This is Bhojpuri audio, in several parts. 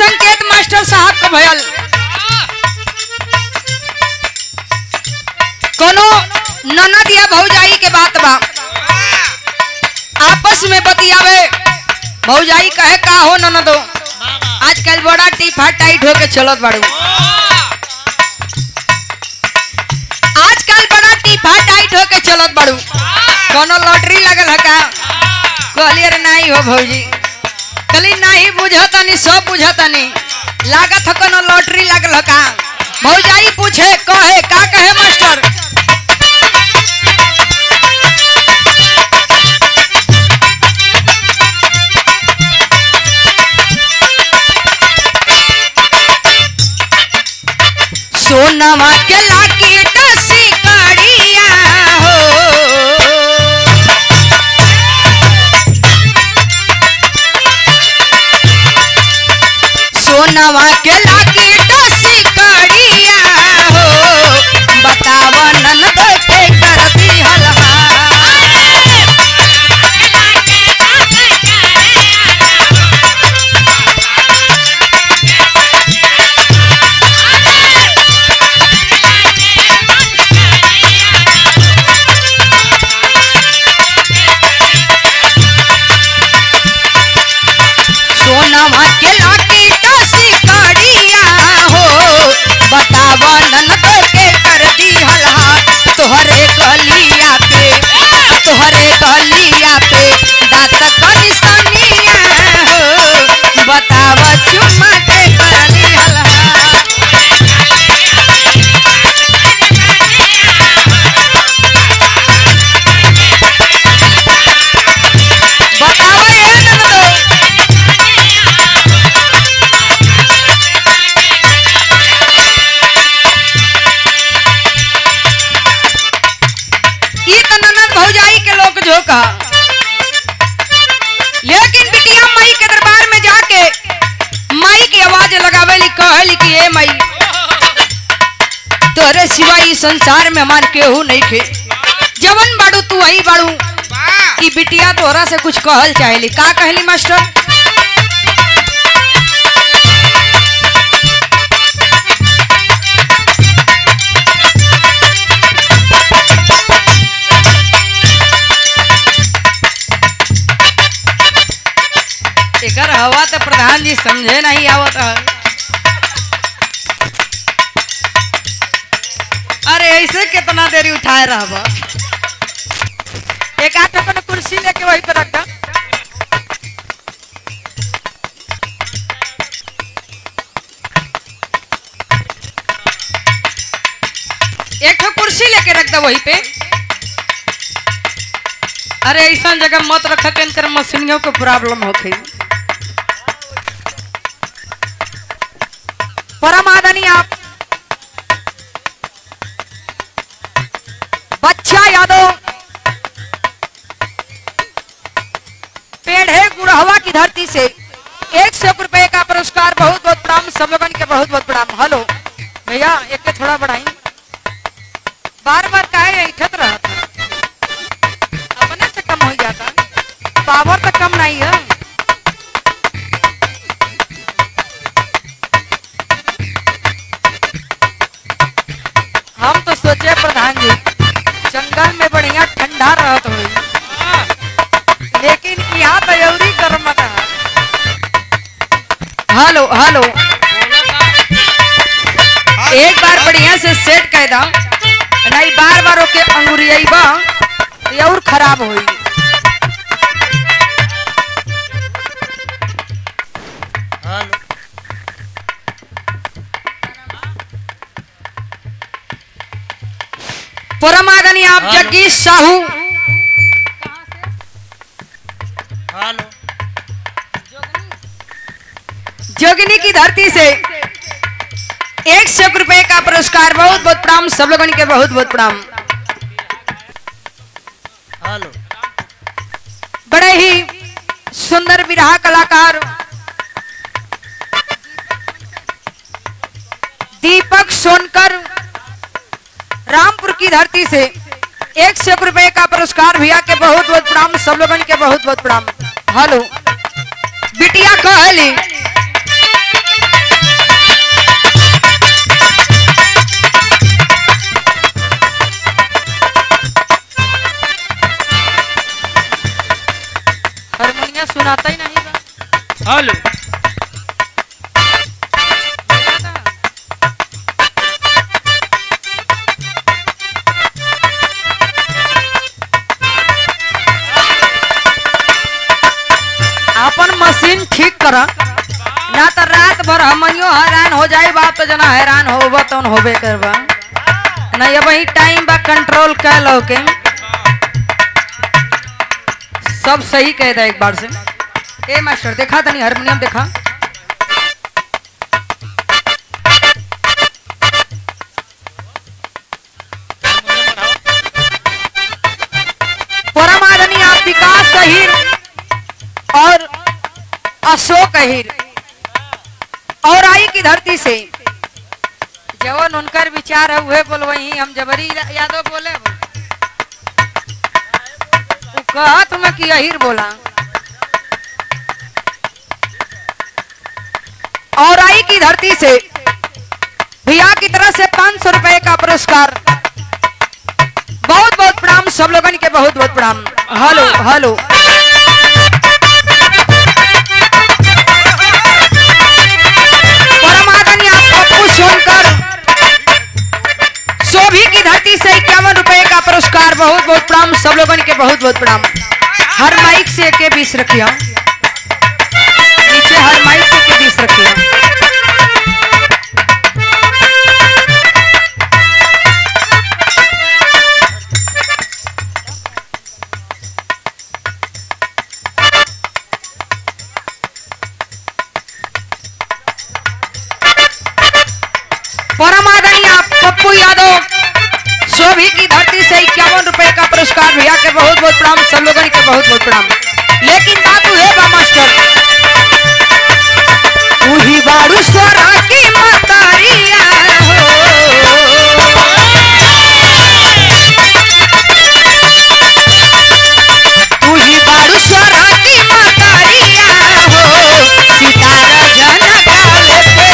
संकेत मास्टर साहब को भयल कोनो ननद या भौजाई के बात बा आपस में बतियावे भौजाई कहे का हो ननदो आजकल बड़ा टीफा टाइट होके चलत बाड़ू आजकल बड़ा टीफा टाइट होके चलत बाड़ू कोनो लॉटरी लगल है का कहली अरे नहीं हो भौजी कली नहीं बुझतनी सब बुझतनी लागत है कोनो लॉटरी लगल है का भौजाई पूछे कहे का कहे मास्टर सोनमा के लाकी डसी कड़िया हो सोनमा के लाकी डसी कड़िया हो बतावा ननद के कर दी हलहा सोनमा के लाकी डसी कड़िया हो बतावा ननद के कर दी हलहा तोहरे गलिया पे दांत का निशानिया हो बतावा चुम्मा के कर दी हलहा बतावा ये ननदो भौजाई के लोग झोंका लेकिन बिटिया माई के दरबार में जाके माई की आवाज लगावेली कहली कि ए माई तोरे सिवा इस संसार में हमार केहू नहीं खे जवन बाड़ू तू आई बाड़ू कि बिटिया तोरा से कुछ कहल चाहेली का कहली मास्टर एकर हवा तो प्रधान जी समझे नहीं आवत है अरे ऐसे कितना देरी उठाए रहा एक आठ अपन कुर्सी लेके वहीं पे रख दा एक कुर्सी लेके रख दा वहीं पे अरे ऐसा जगह मत रख के मशीनियों को प्रॉब्लम होती परम आदरणीय आप बच्चा यादव पेड़ है गुड़हवा की धरती से 100 रुपए का पुरस्कार बहुत बहुत प्रणाम सब लोगन के बहुत बहुत प्रणाम हेलो भैया एक थोड़ा बढ़ाई बार बार काहे इठत रहा अपने से कम हो जाता पावर तो कम नहीं है हम तो सोचे प्रधान जी जंगल में बढ़िया ठंडा रहत हो लेकिन यहाँ तो जरूरी गर्म है हेलो हेलो एक बार बढ़िया से सेट कर दो नहीं बार बार ओके अंगुरियाबा और खराब होई परम आदरणीय आप जगदीश साहू जोगिनी की धरती से 100 रुपए का पुरस्कार बहुत बहुत प्रणाम सब लोगों के बहुत बहुत प्रणाम बड़े ही सुंदर विरहा कलाकार दीपक सोनकर रामपुर की धरती से 100 रुपए का पुरस्कार भैया के बहुत बहुत प्रणाम सब लोगों के बहुत बहुत प्रणाम हेलो बिटिया कहली करा ना तो रात भर हमनियो हैरान हो जाए बात तो जना हैरान होबा तो होबे करबा ना ये वही टाइम बा कंट्रोल कर लो के सब सही कह दे एक बार से। ए मास्टर देखा तनी हारमोनियम देखा परमादनी आप विकास अहिर और अशोक अहिर और आई की धरती से जवन उनकर विचार है वह बोलवही हम जबरी यादव बोले कहत में कि अहिर बोला और आई की धरती से भैया की तरफ से 500 रुपए का पुरस्कार। बहुत बहुत प्रणाम सब लोगन के बहुत बहुत प्रणाम। हेलो हेलो परमादनी आप पप्पू सोनकर सोभी की धरती से 51 रुपए का पुरस्कार। बहुत बहुत प्रणाम सब लोगन के बहुत बहुत प्रणाम। हर माइक से के 20 रखिया नीचे हर माइक से के 20 रखिया। परमादनी आप पप्पू यादव सोभी की धरती से 51 रुपए का पुरस्कार। भैया के बहुत बहुत प्रणाम सब लोगों के बहुत बहुत प्रणाम। लेकिन बात है बा मास्टर वही बारू सोरा की मातारिया हो वही बारू सोरा की मातारिया हो सितारा जनकाले पे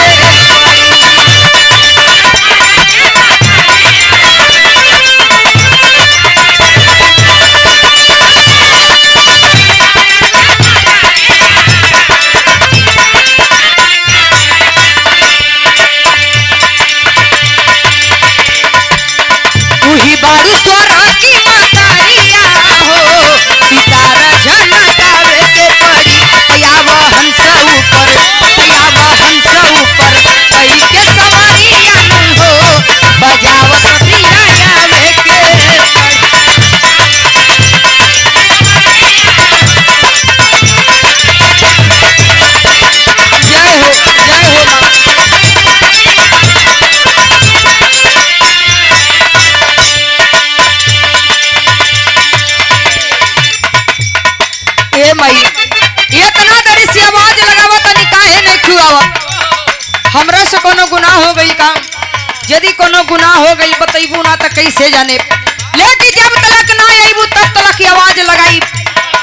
बारू सोरा की मातारिया हो सितारा झनकावे के पड़ी। आव हंस ऊपर आव हंस ऊपर कई के सवारिया हो बजावत बीना आवे के जय हो मां। ए मई इतना देरी से आवाज लगावा तनी काहे नहीं खुआवा। हमरा से कोनो गुनाह हो गई का यदि कोनो गुनाह हो गई बतैबू ना तो कैसे जाने। लेकिन जब तलक ना आईबू तब तलक की आवाज लगाई।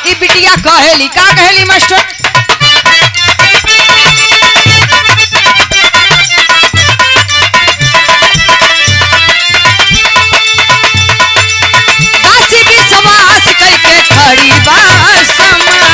ई बिटिया कहेली का कहेली मास्टर दासी विश्वास करके खड़ी बा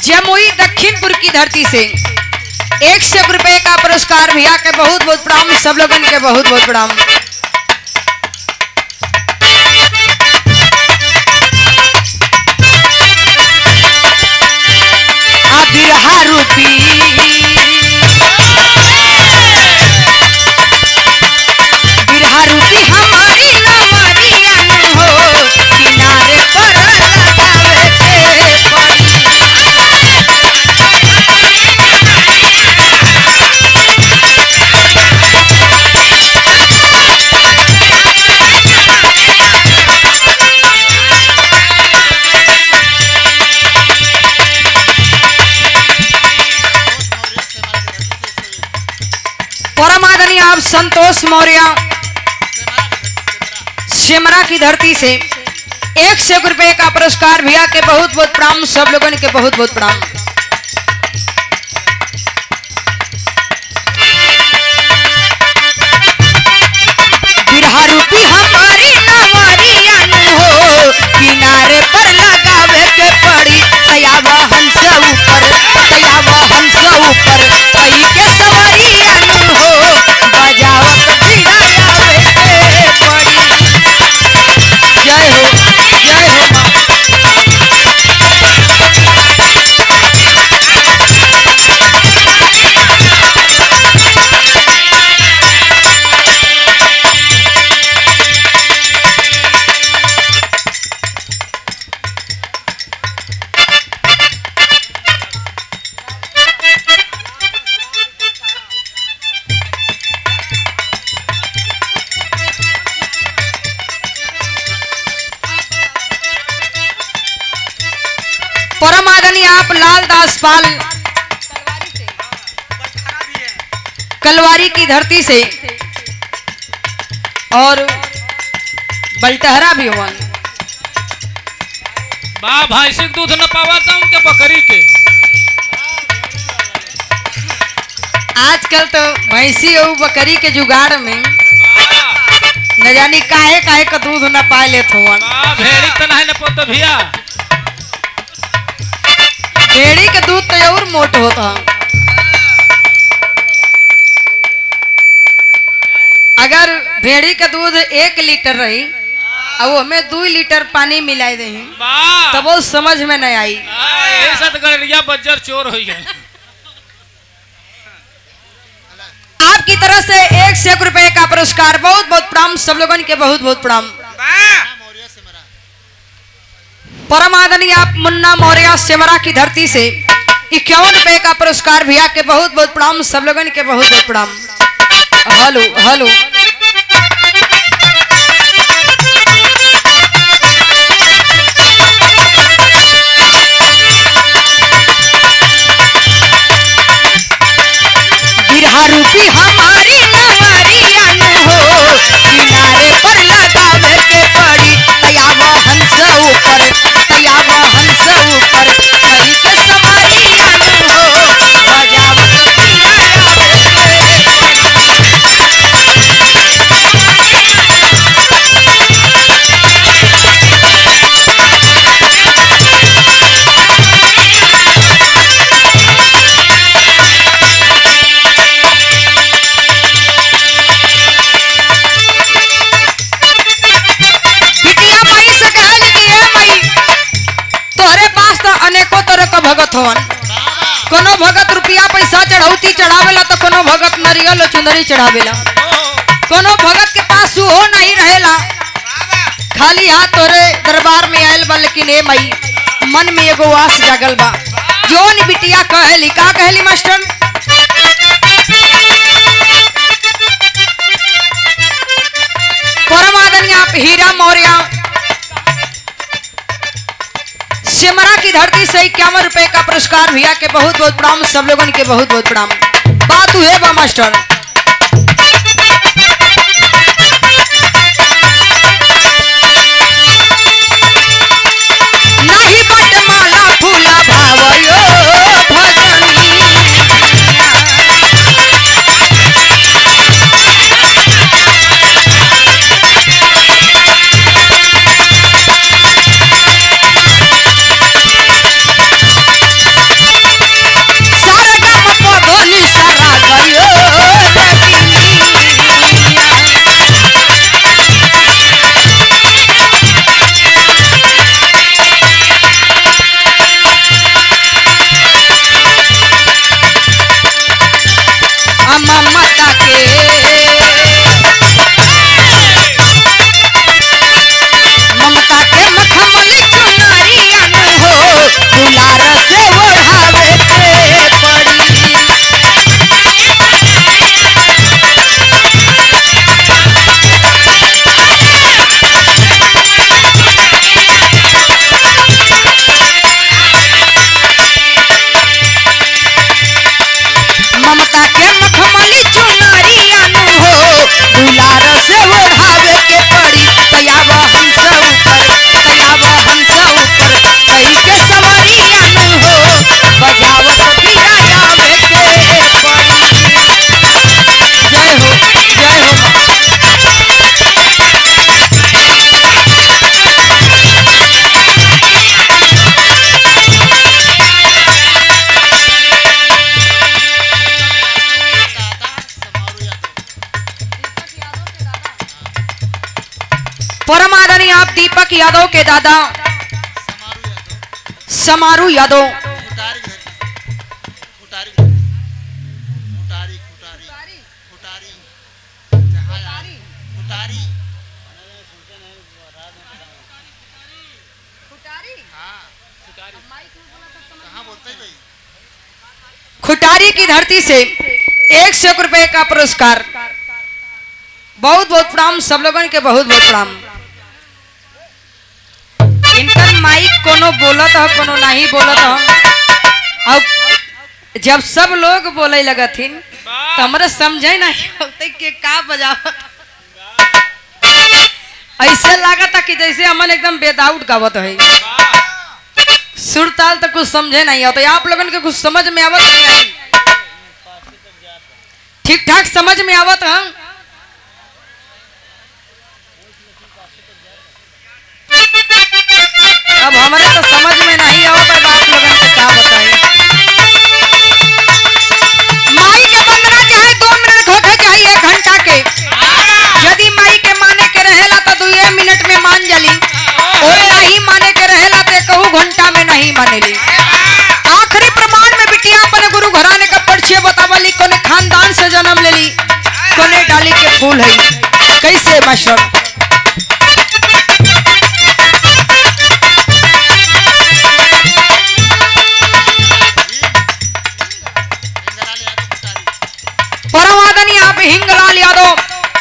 जमुई दक्षिणपुर की धरती से 100 रुपए का पुरस्कार। भैया के बहुत बहुत प्रणाम सब लोगन के बहुत बहुत प्रणाम। बिरहा रूपी बिरहा रूपी हमारी नवरिया हो किनारे पर लगावे के पड़ी। संतोष मौर्य सिमरा की धरती से 100 रुपए का पुरस्कार भैया के बहुत बहुत प्रणाम, सब लोगों के बहुत बहुत प्रणाम। बिरहा रूपी हमारी नवरिया हो, किनारे पर लगावे के पड़ी तयावा हंस ऊपर, तयावा हंस ऊपर कई के सवरिया हो, बजावत बीड़ा आवे के पड़ी। जय हो जय हो माँ। परम आदरणीय आप लालदास पाल कलवारी की धरती से और बलटहरा भी हुआ। बा भैंसी दूध न पावा था उनके बकरी के। आजकल तो भैंसी और बकरी के जुगाड़ में न जानी काहे काहे का दूध न पाए लेत हुआ। भेड़ी तो नहीं न पोत भैया, भेड़ी का दूध तो और मोट होता। अगर भेड़ी का दूध 1 लीटर रही और वो हमें 2 लीटर पानी मिलाई दे तब वो समझ में नहीं आई। बज्जर चोर हो गया। आपकी तरफ से 100 रुपए का पुरस्कार, बहुत बहुत प्रणाम, सब लोगों के बहुत बहुत प्रणाम। परम आदरणीय आप मुन्ना मौर्य सिमरा की धरती से 51 रुपए का पुरस्कार भैया के बहुत बहुत प्रणाम, सब लोगों के बहुत बहुत प्रणाम। हेलो हेलो बिरहा रूपी हमारी नवरिया हो, किनारे पर लगावे के पड़ी तयावा हंस ऊपर, तयावा हंस ऊपर कई के सवरिया हो, बजावत बीड़ा आवे के अनेकों तरह का भगत होवन। कोनो भगत रुपया पैसा चढ़ौती चढ़ावेला तो कोनो भगत नरियल चुंदरी चढ़ावेला। कोनो भगत के पास हो नहीं रहेला, खाली हाथ तोरे दरबार में आयल बा, लेकिन ए मई मन में एगो आस जागल बा। जोन बिटिया कहली का कहली मास्टर, परम आदरणीय आप हीरा मौर्य सिमरा की धरती से 51 रुपए का पुरस्कार भैया के बहुत बहुत प्रणाम, सब लोगों के बहुत बहुत प्रणाम। बात हुए बा मास्टर, नहीं बट माला फूला भावयो भजनी, सारा गम पगोली सारा गयो परम आदरणीय आप दीपक यादव के दादा समारू यादव खुटारी की धरती से 100 रुपए का पुरस्कार। बहुत बहुत प्रणाम सब लोगों के, बहुत बहुत प्रणाम। इनकर माइक कोनो बोलत हो कोनो नहीं बोलत हो। अब जब सब लोग बोले लगथिन तो हमरा समझे नहीं होते कि का बजावत। ऐसे लागता कि जैसे हमन एकदम बेदाउट गावत है। सुर ताल तो कुछ समझे नहीं आता। आप लोगन के कुछ समझ में आवत नहीं? ठीक ठाक समझ में आवत है? अब हमारे तो समझ में नहीं आवत है। आप लोगन से क्या बताएं? माई के बंदना चाहे 2 मिनट होके चाहे 1 घंटा के। यदि माई के माने के रहेला तो 2 मिनट में मान जली और नहीं माने के रहेला तो 1 घंटा में नहीं मानेली। आखिरी प्रमाण में बिटिया अपने गुरु घराने का परिचय बतावली। कोने खानदान से जन्म लेली, कोने डाली के फूल है। कैसे मास्टर? परम आदरणीय आप हिंगलाल यादव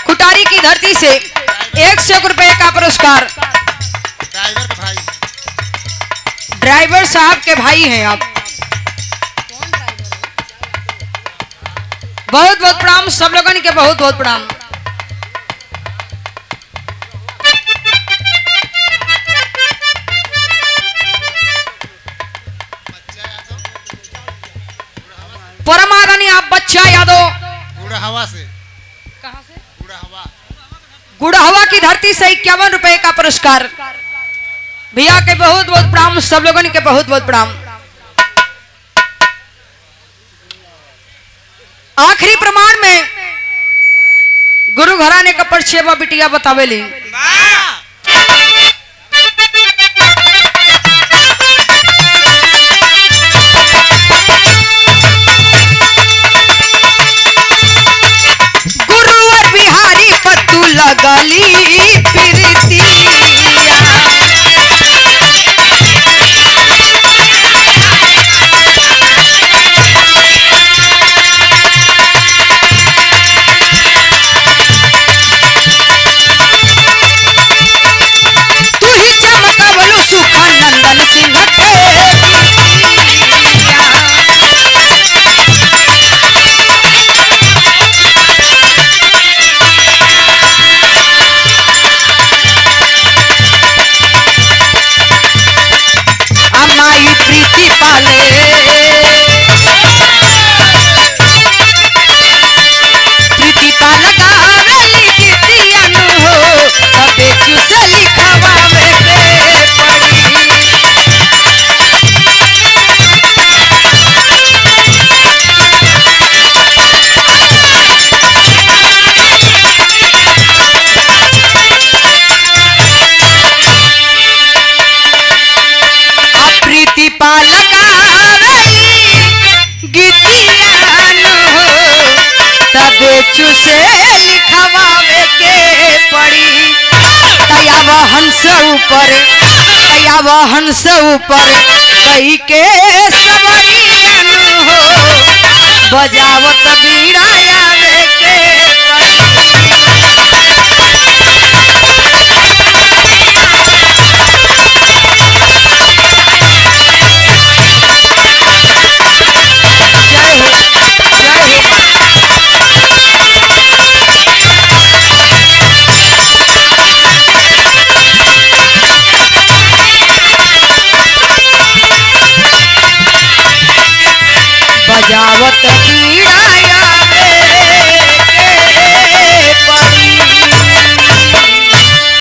खुटारी की धरती से 100 रुपए का पुरस्कार। ड्राइवर साहब के भाई हैं आप। बहुत बहुत प्रणाम सब लोगों के, बहुत बहुत प्रणाम। परम आदरणीय आप बच्चा यादव गुड़हवा से। कहां से? गुड़हवा। गुड़हवा की धरती से 51 रुपए का पुरस्कार। भैया के बहुत बहुत प्रणाम सब लोगों के, बहुत बहुत प्रणाम। आखिरी प्रमाण में गुरु घराने का परिचय बिटिया बतावेली। गुरुवर बिहारी पत्तू लगली प्रीतिया। नंदन सिंह के अमाई प्रीति पाले प्रीति पाल गावेली गीतियन हो तबे चुसे लिखवावे के पड़ी। प्रीति पाल गावेली गीतियन हो तबे चुसे लिखवावे के पड़ी। तया वहन से ऊपर कई के सबरियन हो बजावत बीड़ा आवे के पड़ी। बजावत बीड़ा